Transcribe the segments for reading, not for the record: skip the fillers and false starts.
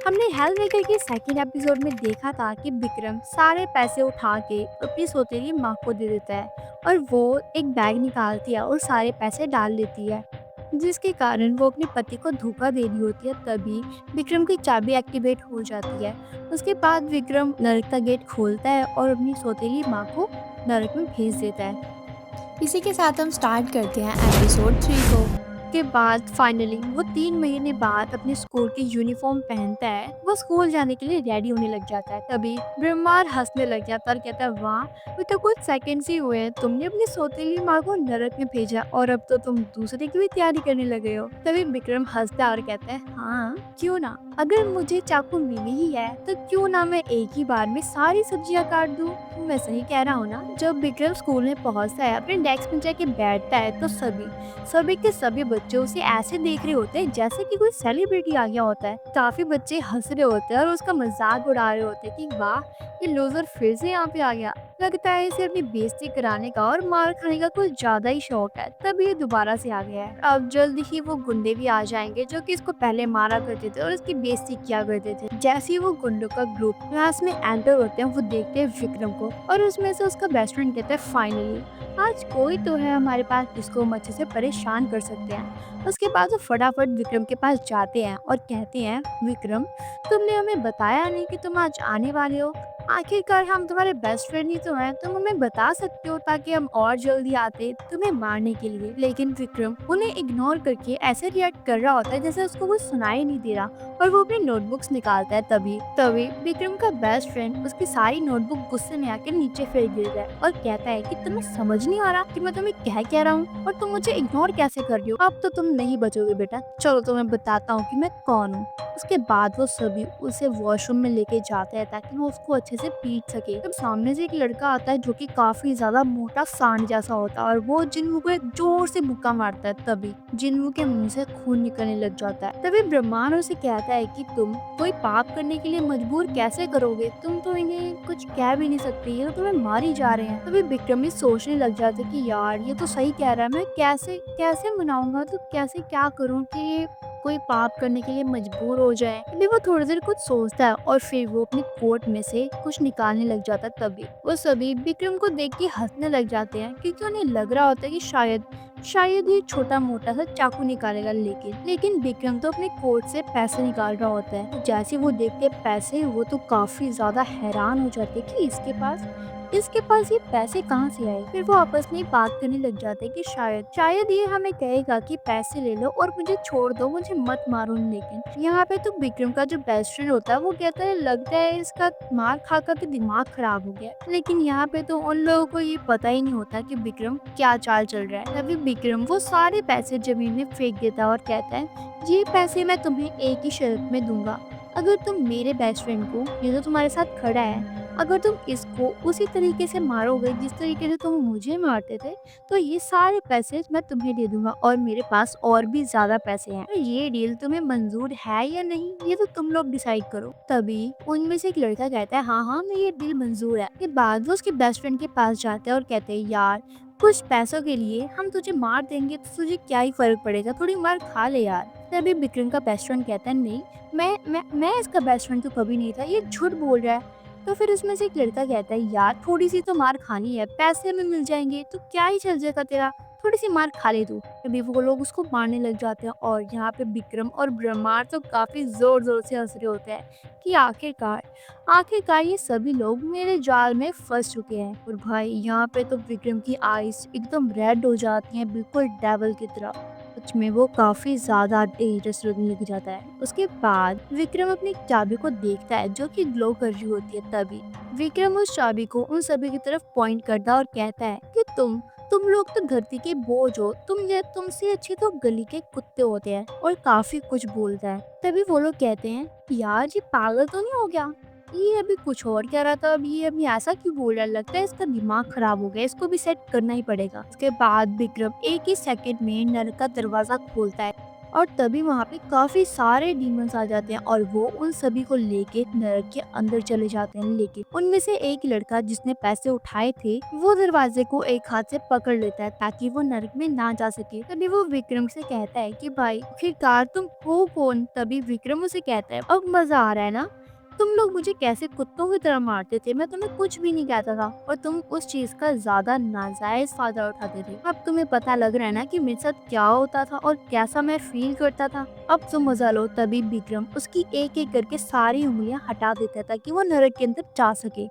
हमने health maker के second episode में देखा था कि विक्रम सारे पैसे उठा के अपनी सौतेली माँ को दे देता है और वो एक बैग निकालती है और सारे पैसे डाल देती है, जिसके कारण वो अपने पति को धोखा दे रही होती है। तभी विक्रम की चाबी एक्टिवेट हो जाती है। उसके बाद विक्रम नरक का गेट खोलता है और अपनी सौतेली माँ को नरक में भेज देता है। इसी के साथ हम स्टार्ट करते हैं एपिसोड 3 को। के बाद फाइनली वो 3 महीने बाद अपने स्कूल की यूनिफॉर्म पहनता है। वो स्कूल जाने के लिए रेडी होने लग जाता है। तभी ब्रह्मार हंसने लग जाता है और कहता है, वाह, वो तो कुछ सेकंड्स ही हुए हैं, तुमने अपनी सौतेली माँ को नरक में भेजा और अब तो तुम दूसरे की भी तैयारी करने लगे हो। तभी विक्रम हंसता है और कहता है, हाँ क्यों ना, अगर मुझे चाकू मिली ही है तो क्यों ना मैं एक ही बार में सारी सब्जियां काट दूं। मैं सही कह रहा हूँ ना। जब विक्रम स्कूल में पहुंचता है, अपने डेस्क में जाके बैठता है तो सभी के सभी बच्चे उसे ऐसे देख रहे होते हैं जैसे कि कोई सेलिब्रिटी आ गया होता है। काफी बच्चे हंस रहे होते हैं और उसका मजाक उड़ा रहे होते हैं कि वाह, ये लूजर फिर से यहाँ पे आ गया। लगता है इसे अपनी बेइज्जती कराने का और मार खाने का कुछ ज्यादा ही शौक है, तभी ये दोबारा से आ गया है। अब जल्द ही वो गुंडे भी आ जाएंगे जो कि इसको पहले मारा करते थे और इसकी बेइज्जती किया करते थे। जैसे ही वो गुंडों का ग्रुप क्लास में एंटर होते हैं, वो देखते हैं विक्रम को और उसमें से उसका बेस्ट फ्रेंड कहता है, फाइनली आज कोई तो है हमारे पास जिसको हम अच्छे से परेशान कर सकते हैं। उसके बाद वो फटाफट विक्रम के पास जाते हैं और कहते हैं, विक्रम, तुमने हमें बताया नहीं कि तुम आज आने वाले हो। आखिरकार हम तुम्हारे बेस्ट फ्रेंड ही तो हैं, तुम हमें बता सकते हो ताकि हम और जल्दी आते तुम्हें मारने के लिए। लेकिन विक्रम उन्हें इग्नोर करके ऐसे रिएक्ट कर रहा होता है जैसे उसको कुछ सुनाई नहीं दे रहा और वो अपनी नोटबुक्स निकालता है। तभी तभी विक्रम का बेस्ट फ्रेंड उसकी सारी नोटबुक गुस्से में आकर नीचे फेंक देता है और कहता है कि तुम्हें समझ नहीं आ रहा कि मैं तुम्हें क्या कह रहा हूँ और तुम मुझे इग्नोर कैसे कर रही हो। अब तो तुम नहीं बचोगे बेटा, चलो तुम्हें बताता हूँ कि मैं कौन हूँ। उसके बाद वो सभी उसे वॉशरूम में लेके जाते हैं ताकि वो उसको अच्छे से पीट सके। तब सामने से एक लड़का आता है जो कि काफी ज्यादा मोटा सांड जैसा होता है और वो जिन्नू को एक जोर से मुक्का मारता है। तभी जिन्नू के मुंह से खून निकलने लग जाता है। तभी ब्रह्मांड उसे कहता है कि तुम कोई पाप करने के लिए मजबूर कैसे करोगे, तुम तो इन्हें कुछ कह भी नहीं सकते, ये तो तुम्हें मार ही जा रहे हैं। तभी विक्रम भी सोचने लग जाता है कि यार ये तो सही कह रहा है, मैं कैसे कैसे मनाऊंगा, तो कैसे क्या करूं कि ये कोई पाप करने के लिए मजबूर हो जाए। तभी वो थोड़ी देर कुछ सोचता है और फिर वो अपने कोट में से कुछ निकालने लग जाता है। तभी वो सभी विक्रम को देख के हंसने लग जाते हैं क्योंकि उन्हें लग रहा होता है कि शायद ये छोटा मोटा सा चाकू निकालेगा। लेकिन विक्रम तो अपने कोट से पैसे निकाल रहा होता है। जैसे वो देखते हैं पैसे, वो तो काफी ज्यादा हैरान हो जाते हैं कि इसके पास ये पैसे कहाँ से आए। फिर वो आपस में बात करने लग जाते हैं कि शायद ये हमें कहेगा कि पैसे ले लो और मुझे छोड़ दो, मुझे मत मारो। लेकिन यहाँ पे तो विक्रम का जो बेस्ट फ्रेंड होता है वो कहता है, लगता है इसका मार खा कर के दिमाग खराब हो गया। लेकिन यहाँ पे तो उन लोगों को ये पता ही नहीं होता कि विक्रम क्या चाल चल रहा है। तभी विक्रम वो सारे पैसे जमीन में फेंक देता है और कहता है, ये पैसे मैं तुम्हें एक ही शर्त में दूंगा, अगर तुम मेरे बेस्ट फ्रेंड को, ये जो तुम्हारे साथ खड़ा है, अगर तुम इसको उसी तरीके से मारोगे जिस तरीके से तुम मुझे मारते थे, तो ये सारे पैसे मैं तुम्हें दे दूंगा और मेरे पास और भी ज्यादा पैसे हैं। तो ये डील तुम्हें मंजूर है या नहीं, ये तो तुम लोग डिसाइड करो। तभी उनमें से एक लड़का कहता है, हाँ हाँ, मैं ये डील मंजूर है। के बाद वो उसके बेस्ट फ्रेंड के पास जाते हैं और कहते हैं, यार कुछ पैसों के लिए हम तुझे मार देंगे तो तुझे क्या ही फर्क पड़ेगा, थोड़ी मार खा ले यार। तभी विक्रम का बेस्ट फ्रेंड कहता है, नहीं, मैं इसका बेस्ट फ्रेंड तो कभी नहीं था, ये झूठ बोल रहा है। तो फिर उसमें से एक लड़का कहता है, यार थोड़ी सी तो मार खानी है, पैसे हमें मिल जाएंगे तो क्या ही चल जाएगा तेरा, थोड़ी सी मार खा ले तू। तभी वो लोग उसको मारने लग जाते हैं और यहाँ पे विक्रम और ब्रह्मांड तो काफी जोर जोर से हंस रहे होते हैं कि आखिरकार ये सभी लोग मेरे जाल में फंस चुके हैं। और भाई यहाँ पे तो विक्रम की आईज एकदम रेड हो जाती हैं, बिल्कुल डेविल की तरह। सच में वो काफी ज्यादा डेंजरस लगने लग जाता है। उसके बाद विक्रम अपनी चाबी को देखता है जो कि ग्लो कर रही होती है। तभी विक्रम उस चाबी को उन सभी की तरफ पॉइंट करता है और कहता है कि तुम लोग तो धरती के बोझ हो, तुमसे अच्छे तो गली के कुत्ते होते हैं, और काफी कुछ बोलता है। तभी वो लोग कहते हैं, यार ये पागल तो नहीं हो गया, ये अभी कुछ और कह रहा था, अब ये अभी ऐसा क्यों बोल रहा है, लगता है इसका दिमाग खराब हो गया, इसको भी सेट करना ही पड़ेगा। उसके बाद विक्रम एक ही सेकंड में नरक का दरवाजा खोलता है और तभी वहाँ पे काफ़ी सारे डीमंस आ जाते हैं और वो उन सभी को लेके नरक के अंदर चले जाते हैं। लेकिन उनमें से एक लड़का जिसने पैसे उठाए थे वो दरवाजे को एक हाथ से पकड़ लेता है ताकि वो नरक में ना जा सके। तभी वो विक्रम से कहता है कि भाई आखिरकार तुम हो कौन। तभी विक्रम उसे कहता है अब मजा आ रहा है ना, तुम लोग मुझे कैसे कुत्तों की तरह मारते थे, मैं तुम्हें कुछ भी नहीं कहता था और तुम उस चीज का ज्यादा नाजायज फायदा उठाते थे। अब तुम्हें पता लग रहा है ना कि मेरे साथ क्या होता था और कैसा मैं फील करता था। अब तुम मजा लो। तभी विक्रम उसकी एक एक करके सारी उंगलियां हटा देता है ताकि वो नरक के अंदर जा सके।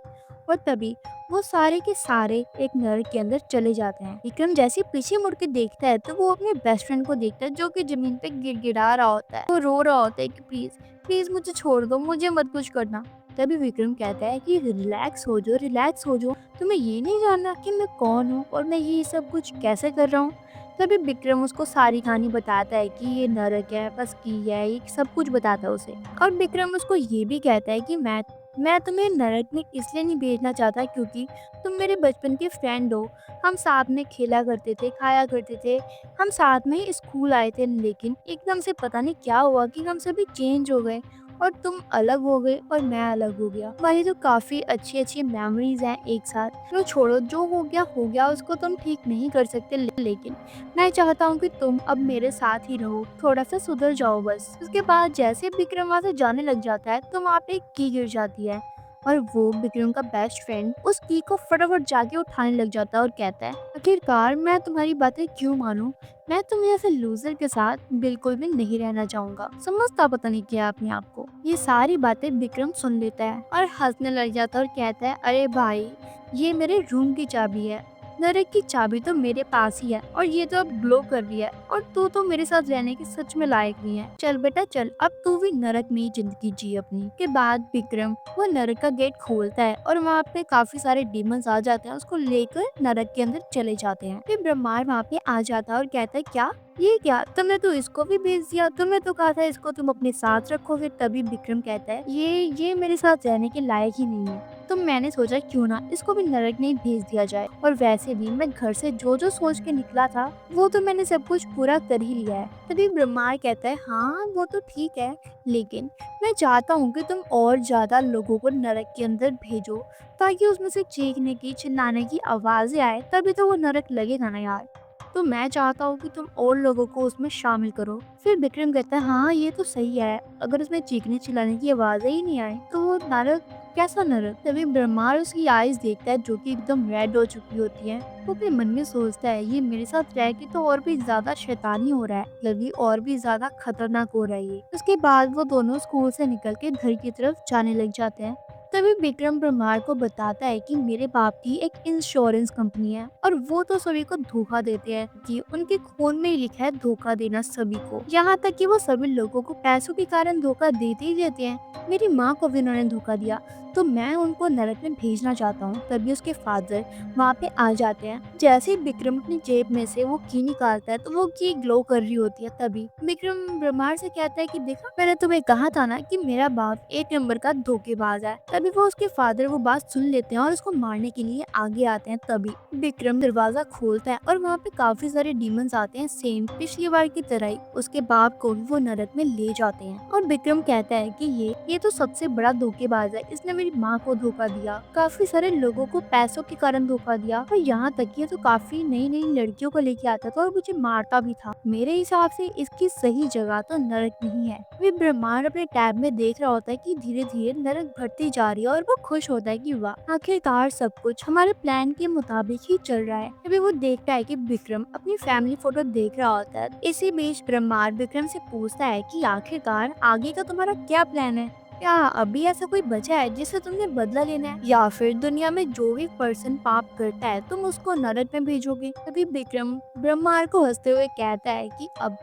और तभी वो सारे के सारे एक नरक के अंदर चले जाते हैं। विक्रम जैसे ही पीछे मुड़ के देखता है तो वो अपने बेस्ट फ्रेंड को देखता है जो कि जमीन पे गिड़गिड़ा रहा होता है। वो रो रहा होता है कि प्लीज प्लीज मुझे छोड़ दो, मुझे मत कुछ करना। तभी विक्रम कहता है कि रिलैक्स हो जाओ, रिलैक्स हो जाओ, तुम्हें ये नहीं जानना कि मैं कौन हूँ और मैं ये सब कुछ कैसे कर रहा हूँ। तभी विक्रम उसको सारी कहानी बताता है कि ये नरक है, बस की है, ये सब कुछ बताता है उसे। और विक्रम उसको ये भी कहता है कि मैं तुम्हें नरक में इसलिए नहीं भेजना चाहता क्योंकि तुम मेरे बचपन के फ्रेंड हो। हम साथ में खेला करते थे, खाया करते थे, हम साथ में ही स्कूल आए थे। लेकिन एकदम से पता नहीं क्या हुआ कि हम सभी चेंज हो गए और तुम अलग हो गए और मैं अलग हो गया। हमारी तो काफी अच्छी अच्छी मेमोरीज हैं एक साथ। तो छोड़ो, जो हो गया उसको तुम ठीक नहीं कर सकते। लेकिन मैं चाहता हूँ कि तुम अब मेरे साथ ही रहो, थोड़ा सा सुधर जाओ बस। उसके बाद जैसे विक्रम वहाँ से जाने लग जाता है तो वहाँ पे एक की गिर जाती है और वो विक्रम का बेस्ट फ्रेंड उस की को फटाफट जाके उठाने लग जाता है और कहता है आखिरकार मैं तुम्हारी बातें क्यों मानूं, मैं तुम जैसे लूजर के साथ बिल्कुल भी नहीं रहना चाहूंगा। समझता पता नहीं क्या अपने आप को। ये सारी बातें विक्रम सुन लेता है और हंसने लग जाता है और कहता है अरे भाई, ये मेरे रूम की चाबी है, नरक की चाबी तो मेरे पास ही है और ये तो अब ग्लो कर रही है और तू तो मेरे साथ रहने की सच में लायक नहीं है। चल बेटा चल, अब तू भी नरक में ही जिंदगी जी अपनी। के बाद विक्रम वो नरक का गेट खोलता है और वहाँ पे काफी सारे डीमंस आ जाते हैं, उसको लेकर नरक के अंदर चले जाते हैं। फिर ब्रह्मांड वहाँ पे आ जाता है और कहता है क्या ये क्या, तुमने तो इसको भी भेज दिया, तुमने तो कहा था इसको तुम अपने साथ रखोगे। तभी विक्रम कहता है ये मेरे साथ रहने के लायक ही नहीं है, तो मैंने सोचा क्यों ना इसको भी नरक में ही भेज दिया जाए। और वैसे भी मैं घर से जो जो सोच के निकला था वो तो मैंने सब कुछ पूरा कर ही लिया है। तभी ब्रह्मा कहता है हाँ वो तो ठीक है, लेकिन मैं चाहता हूँ कि तुम और ज्यादा लोगों को नरक के अंदर भेजो ताकि उसमें से चीखने की चिल्लाने की आवाजें आए, तभी तो वो नरक लगेगा ना यार। तो मैं चाहता हूँ कि तुम और लोगों को उसमें शामिल करो। फिर विक्रम कहता है हाँ ये तो सही है, अगर उसमें चीखने चिल्लाने की आवाजें ही नहीं आए तो वो नरक कैसा नरक। तभी ब्रह्मांड उसकी आईज देखता है जो कि एकदम रेड हो चुकी होती है। वो अपने मन में सोचता है ये मेरे साथ रह के तो और भी ज्यादा शैतानी हो रहा है, लगी और भी ज्यादा खतरनाक हो रहा है ये। उसके बाद वो दोनों स्कूल से निकल के घर की तरफ जाने लग जाते हैं। तभी विक्रम ब्रह्मांड को बताता है कि मेरे बाप की एक इंश्योरेंस कंपनी है और वो तो सभी को धोखा देते हैं कि उनके खून में ही लिखा है धोखा देना सभी को। यहाँ तक कि वो सभी लोगों को पैसों के कारण धोखा देते ही देते हैं। मेरी माँ को भी उन्होंने धोखा दिया, तो मैं उनको नरक में भेजना चाहता हूँ। तभी उसके फादर वहाँ पे आ जाते हैं। जैसे ही विक्रम अपनी जेब में से वो की निकालता है तो वो की ग्लो कर रही होती है। तभी विक्रम ब्रह्मांड से कहता है कि देखा मैंने तुम्हें कहा था ना कि मेरा बाप एक नंबर का धोखेबाज है। तभी वो उसके फादर वो बात सुन लेते हैं और उसको मारने के लिए आगे आते हैं। तभी विक्रम दरवाजा खोलता है और वहाँ पे काफी सारे डीमंस आते हैं, सेम पिछली बार की तरह ही उसके बाप को भी वो नरक में ले जाते हैं। और विक्रम कहता है कि ये तो सबसे बड़ा धोखेबाज है, इसने मेरी माँ को धोखा दिया, काफी सारे लोगों को पैसों के कारण धोखा दिया और यहाँ तक कि ये तो काफी नई नई लड़कियों को लेके आता था और मुझे मारता भी था। मेरे हिसाब से इसकी सही जगह तो नरक नहीं है। वे ब्रह्मांड अपने टैब में देख रहा होता है कि धीरे धीरे नरक बढ़ती जा रही है और वो खुश होता है कि वाह आखिरकार सब कुछ हमारे प्लान के मुताबिक ही चल रहा है। तभी वो देखता है कि विक्रम अपनी फैमिली फोटो देख रहा होता है। इसी बीच ब्रह्मांड विक्रम से पूछता है कि आखिरकार आगे का तुम्हारा क्या प्लान है, क्या अभी ऐसा कोई बचा है जिससे तुमने बदला लेना है, या फिर दुनिया में जो भी पर्सन पाप करता है तुम उसको नरक में भेजोगे। तभी विक्रम ब्रह्मांड को हंसते हुए कहता है कि अब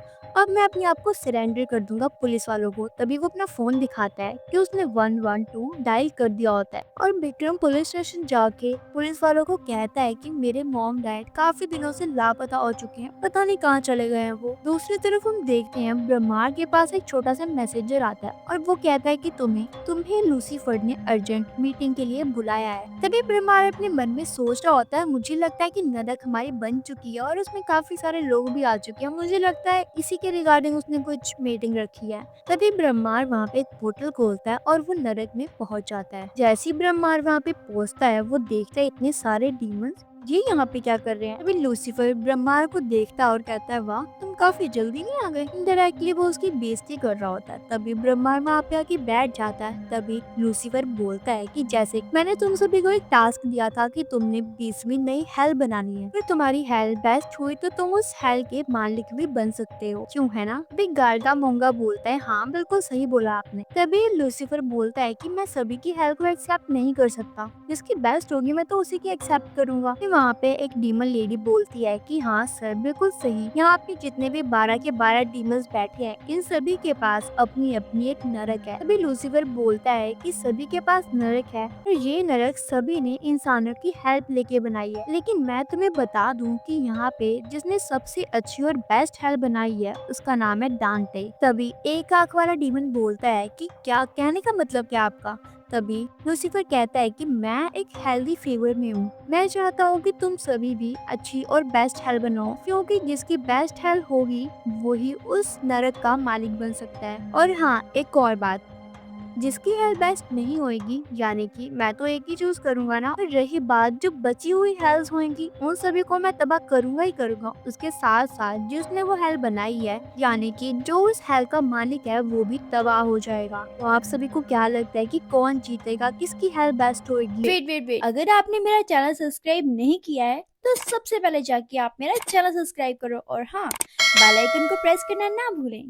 मैं अपने आप को सरेंडर कर दूंगा पुलिस वालों को। तभी वो अपना फोन दिखाता है कि उसने 112 डायल कर दिया होता है और विक्रम पुलिस स्टेशन जाके पुलिस वालों को कहता है कि मेरे मॉम डैड काफी दिनों से लापता हो चुके हैं, पता नहीं कहाँ चले गए हैं वो। दूसरी तरफ हम देखते हैं ब्रह्मांड के पास एक छोटा सा मैसेजर आता है और वो कहता है कि तुम्हें लूसीफर ने अर्जेंट मीटिंग के लिए बुलाया है। तभी ब्रह्मांड अपने मन में सोच रहा होता है मुझे लगता है कि नरक हमारी बन चुकी है और उसमें काफी सारे लोग भी आ चुके हैं, मुझे लगता है इसी के रिगार्डिंग उसने कुछ मीटिंग रखी है। तभी ब्रह्मांड वहाँ पे एक पोर्टल खोलता है और वो नरक में पहुंच जाता है। जैसे ही ब्रह्मांड वहाँ पे पहुंचता है वो देखता है इतने सारे डीमंस ये यहाँ पे क्या कर रहे हैं। अभी लूसीफर ब्रह्मांड को देखता है और कहता है वाह तुम काफी जल्दी नहीं आ गए। इनडायरेक्टली वो उसकी बेइज्जती कर रहा होता है। तभी ब्रह्मांड वहाँ पे आके बैठ जाता है। तभी लूसीफर बोलता है कि जैसे मैंने तुम सभी को एक टास्क दिया था कि तुमने 20वीं नई हेल बनानी है, फिर तुम्हारी हेल बेस्ट हुई तो तुम उस हेल के मालिक भी बन सकते हो, क्यों है ना। अभी गार्गा मोंगा बोलता है हाँ बिल्कुल सही बोला आपने। तभी लूसीफर बोलता है कि मैं सभी की हेल्प को एक्सेप्ट नहीं कर सकता, जिसकी बेस्ट होगी मैं तो उसी की एक्सेप्ट करूंगा। फिर वहाँ पे एक डीमन लेडी बोलती है कि हाँ सर बिल्कुल सही, यहाँ पे जितने भी 12 के 12 डीमंस बैठे हैं इन सभी के पास अपनी अपनी एक नरक है। तभी लूसीफर बोलता है कि सभी के पास नरक है और ये नरक सभी ने इंसानों की हेल्प लेके बनाई है, लेकिन मैं तुम्हें बता दूं कि यहाँ पे जिसने सबसे अच्छी और बेस्ट हेल्प बनाई है उसका नाम है डांटे। तभी एक आंख वाला डीमन बोलता है कि क्या कहने का मतलब क्या आपका। तभी लूसीफर कहता है कि मैं एक हेल्दी फेवर में हूँ, मैं चाहता हूँ कि तुम सभी भी अच्छी और बेस्ट हेल्थ बनाओ, क्योंकि जिसकी बेस्ट हेल्थ होगी वही उस नरक का मालिक बन सकता है। और हाँ एक और बात, जिसकी हेल्थ बेस्ट नहीं होएगी यानी कि मैं तो एक ही चूज करूंगा ना। और रही बात जो बची हुई हेल्थ होंगी उन सभी को मैं तबाह करूंगा ही करूंगा। उसके साथ साथ जिसने वो हेल्थ बनाई है यानी कि जो उस हेल्थ का मालिक है वो भी तबाह हो जाएगा। तो आप सभी को क्या लगता है कि कौन जीतेगा, किसकी हेल्थ बेस्ट होगी। वेट, अगर आपने मेरा चैनल सब्सक्राइब नहीं किया है तो सबसे पहले जाके आप मेरा चैनल सब्सक्राइब करो और हाँ, बेल आइकन को प्रेस करना ना भूलें।